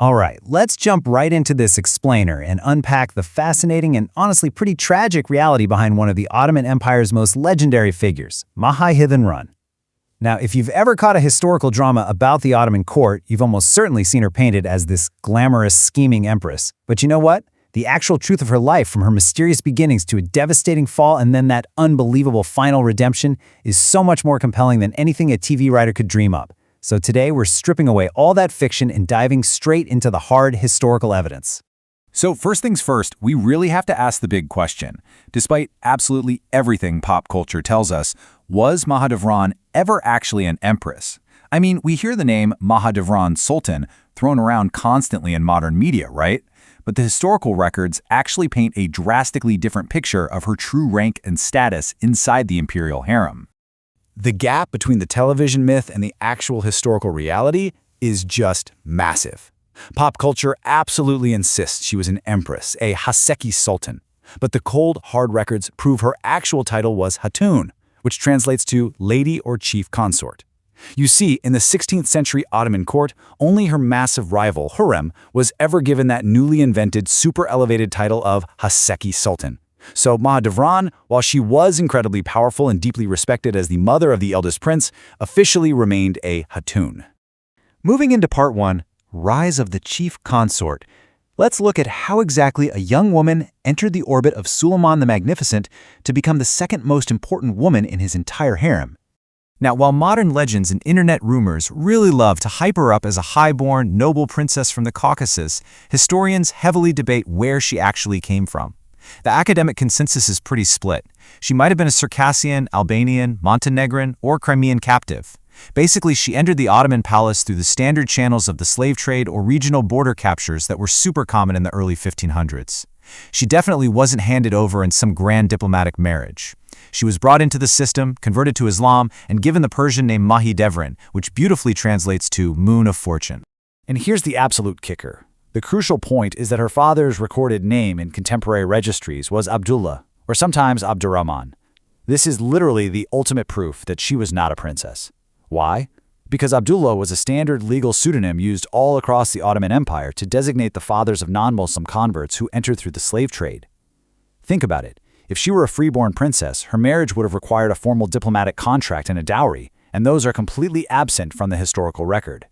All right, let's jump right into this explainer and unpack the fascinating and honestly pretty tragic reality behind one of the Ottoman Empire's most legendary figures, Mahidevran. Now, if you've ever caught a historical drama about the Ottoman court, you've almost certainly seen her painted as this glamorous, scheming empress. But you know what? The actual truth of her life, from her mysterious beginnings to a devastating fall and then that unbelievable final redemption, is so much more compelling than anything a TV writer could dream up. So today, we're stripping away all that fiction and diving straight into the hard historical evidence. So first things first, we really have to ask the big question. Despite absolutely everything pop culture tells us, was Mahidevran ever actually an empress? I mean, we hear the name Mahidevran Sultan thrown around constantly in modern media, right? But the historical records actually paint a drastically different picture of her true rank and status inside the imperial harem. The gap between the television myth and the actual historical reality is just massive. Pop culture absolutely insists she was an empress, a Haseki sultan. But the cold, hard records prove her actual title was Hatun, which translates to lady or chief consort. You see, in the 16th century Ottoman court, only her massive rival, harem, was ever given that newly invented, super-elevated title of Haseki sultan. So Mahidevran, while she was incredibly powerful and deeply respected as the mother of the eldest prince, officially remained a Hatun. Moving into part 1, Rise of the Chief Consort, let's look at how exactly a young woman entered the orbit of Suleiman the Magnificent to become the second most important woman in his entire harem. Now, while modern legends and internet rumors really love to hype her up as a high-born, noble princess from the Caucasus, historians heavily debate where she actually came from. The academic consensus is pretty split. She might have been a Circassian, Albanian, Montenegrin, or Crimean captive. Basically, she entered the Ottoman palace through the standard channels of the slave trade or regional border captures that were super common in the early 1500s. She definitely wasn't handed over in some grand diplomatic marriage. She was brought into the system, converted to Islam, and given the Persian name Mahidevran, which beautifully translates to Moon of Fortune. And here's the absolute kicker. The crucial point is that her father's recorded name in contemporary registries was Abdullah, or sometimes Abdurrahman. This is literally the ultimate proof that she was not a princess. Why? Because Abdullah was a standard legal pseudonym used all across the Ottoman Empire to designate the fathers of non-Muslim converts who entered through the slave trade. Think about it. If she were a freeborn princess, her marriage would have required a formal diplomatic contract and a dowry, and those are completely absent from the historical record.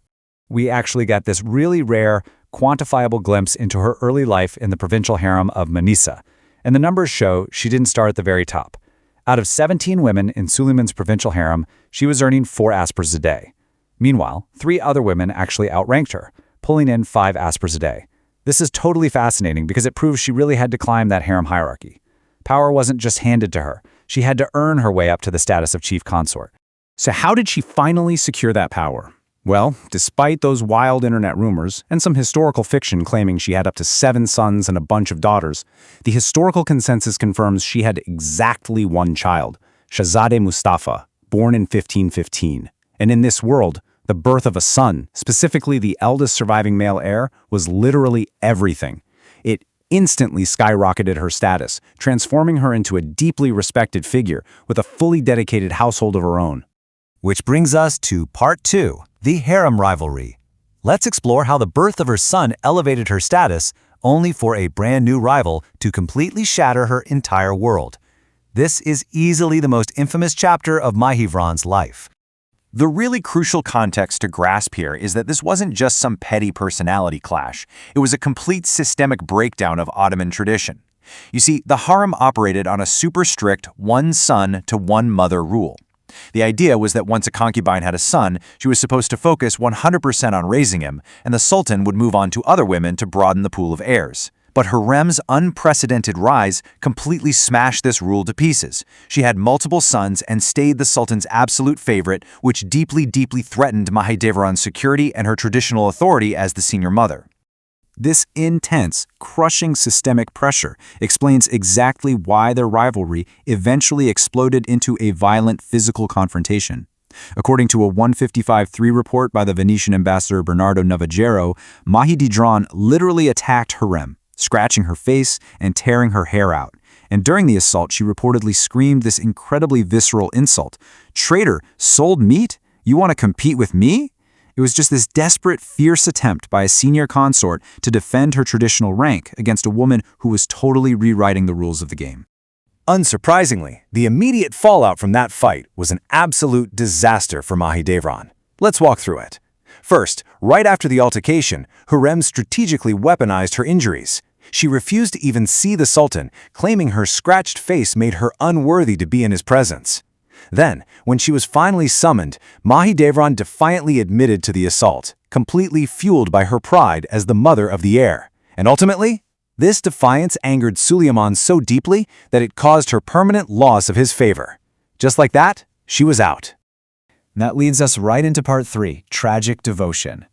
We actually got this really rare, quantifiable glimpse into her early life in the provincial harem of Manisa, and the numbers show she didn't start at the very top. Out of 17 women in Suleiman's provincial harem, she was earning 4 aspers a day. Meanwhile, 3 other women actually outranked her, pulling in 5 aspers a day. This is totally fascinating because it proves she really had to climb that harem hierarchy. Power wasn't just handed to her. She had to earn her way up to the status of chief consort. So how did she finally secure that power? Well, despite those wild internet rumors and some historical fiction claiming she had up to 7 sons and a bunch of daughters, the historical consensus confirms she had exactly 1 child, Shahzadeh Mustafa, born in 1515. And in this world, the birth of a son, specifically the eldest surviving male heir, was literally everything. It instantly skyrocketed her status, transforming her into a deeply respected figure with a fully dedicated household of her own. Which brings us to part 2, the harem rivalry. Let's explore how the birth of her son elevated her status, only for a brand new rival to completely shatter her entire world. This is easily the most infamous chapter of Mahidevran's life. The really crucial context to grasp here is that this wasn't just some petty personality clash. It was a complete systemic breakdown of Ottoman tradition. You see, the harem operated on a super strict one son to one mother rule. The idea was that once a concubine had a son, she was supposed to focus 100% on raising him, and the sultan would move on to other women to broaden the pool of heirs. But harem's unprecedented rise completely smashed this rule to pieces. She had multiple sons and stayed the sultan's absolute favorite, which deeply threatened Mahidevran's security and her traditional authority as the senior mother. This intense, crushing systemic pressure explains exactly why their rivalry eventually exploded into a violent physical confrontation. According to a 155.3 report by the Venetian ambassador Bernardo Novagero, Mahidevran literally attacked harem, scratching her face and tearing her hair out. And during the assault, she reportedly screamed this incredibly visceral insult. "Traitor, sold meat? You want to compete with me?" It was just this desperate, fierce attempt by a senior consort to defend her traditional rank against a woman who was totally rewriting the rules of the game. Unsurprisingly, the immediate fallout from that fight was an absolute disaster for Mahidevran. Let's walk through it. First, right after the altercation, Harem strategically weaponized her injuries. She refused to even see the Sultan, claiming her scratched face made her unworthy to be in his presence. Then, when she was finally summoned, Mahidevran defiantly admitted to the assault, completely fueled by her pride as the mother of the heir. And ultimately, this defiance angered Suleiman so deeply that it caused her permanent loss of his favor. Just like that, she was out. That leads us right into part 3, tragic devotion.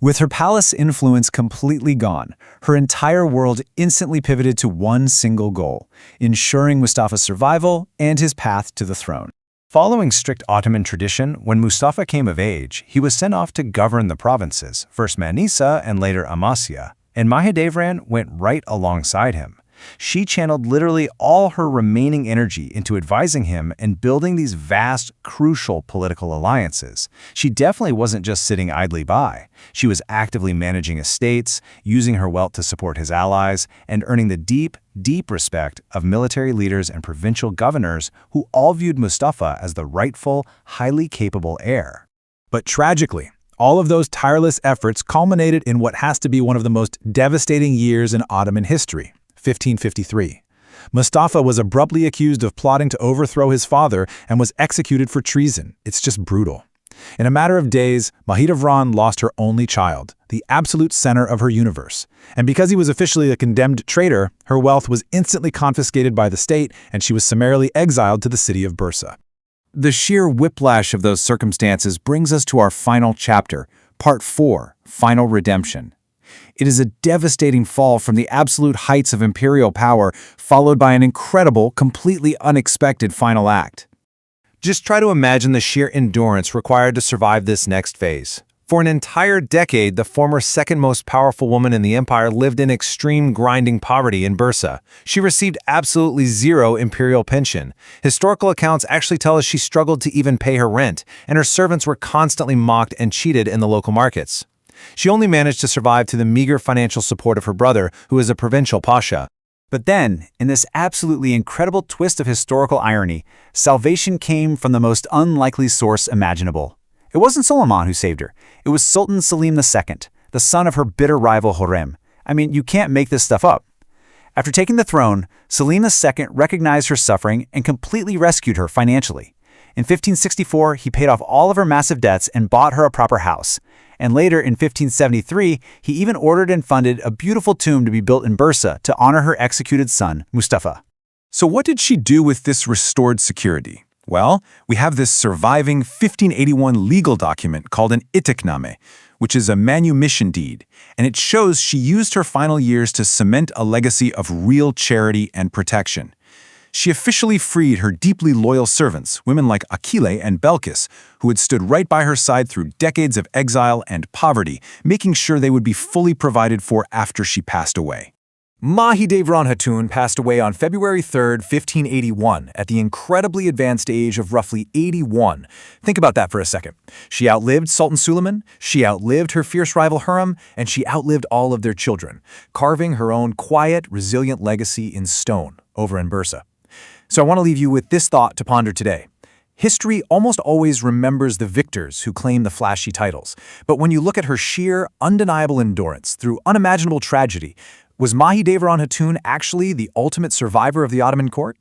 With her palace influence completely gone, her entire world instantly pivoted to one single goal, ensuring Mustafa's survival and his path to the throne. Following strict Ottoman tradition, when Mustafa came of age, he was sent off to govern the provinces, first Manisa and later Amasya, and Mahidevran went right alongside him. She channeled literally all her remaining energy into advising him and building these vast, crucial political alliances. She definitely wasn't just sitting idly by. She was actively managing estates, using her wealth to support his allies, and earning the deep, deep respect of military leaders and provincial governors who all viewed Mustafa as the rightful, highly capable heir. But tragically, all of those tireless efforts culminated in what has to be one of the most devastating years in Ottoman history. 1553. Mustafa was abruptly accused of plotting to overthrow his father and was executed for treason. It's just brutal. In a matter of days, Mahidevran lost her only child, the absolute center of her universe. And because he was officially a condemned traitor, her wealth was instantly confiscated by the state and she was summarily exiled to the city of Bursa. The sheer whiplash of those circumstances brings us to our final chapter, Part 4, Final Redemption. It is a devastating fall from the absolute heights of imperial power, followed by an incredible, completely unexpected final act. Just try to imagine the sheer endurance required to survive this next phase. For an entire decade, the former second most powerful woman in the empire lived in extreme grinding poverty in Bursa. She received absolutely zero imperial pension. Historical accounts actually tell us she struggled to even pay her rent, and her servants were constantly mocked and cheated in the local markets. She only managed to survive through the meager financial support of her brother, who was a provincial pasha. But then, in this absolutely incredible twist of historical irony, salvation came from the most unlikely source imaginable. It wasn't Suleiman who saved her. It was Sultan Suleiman II, the son of her bitter rival Harem. I mean, you can't make this stuff up. After taking the throne, Suleiman II recognized her suffering and completely rescued her financially. In 1564, he paid off all of her massive debts and bought her a proper house. And later, in 1573, he even ordered and funded a beautiful tomb to be built in Bursa to honor her executed son, Mustafa. So what did she do with this restored security? Well, we have this surviving 1581 legal document called an itikname, which is a manumission deed, and it shows she used her final years to cement a legacy of real charity and protection. She officially freed her deeply loyal servants, women like Akile and Belkis, who had stood right by her side through decades of exile and poverty, making sure they would be fully provided for after she passed away. Mahidevran Hatun passed away on February 3, 1581, at the incredibly advanced age of roughly 81. Think about that for a second. She outlived Sultan Suleiman, she outlived her fierce rival Harem, and she outlived all of their children, carving her own quiet, resilient legacy in stone over in Bursa. So I want to leave you with this thought to ponder today. History almost always remembers the victors who claim the flashy titles. But when you look at her sheer, undeniable endurance through unimaginable tragedy, was Mahidevran Hatun actually the ultimate survivor of the Ottoman court?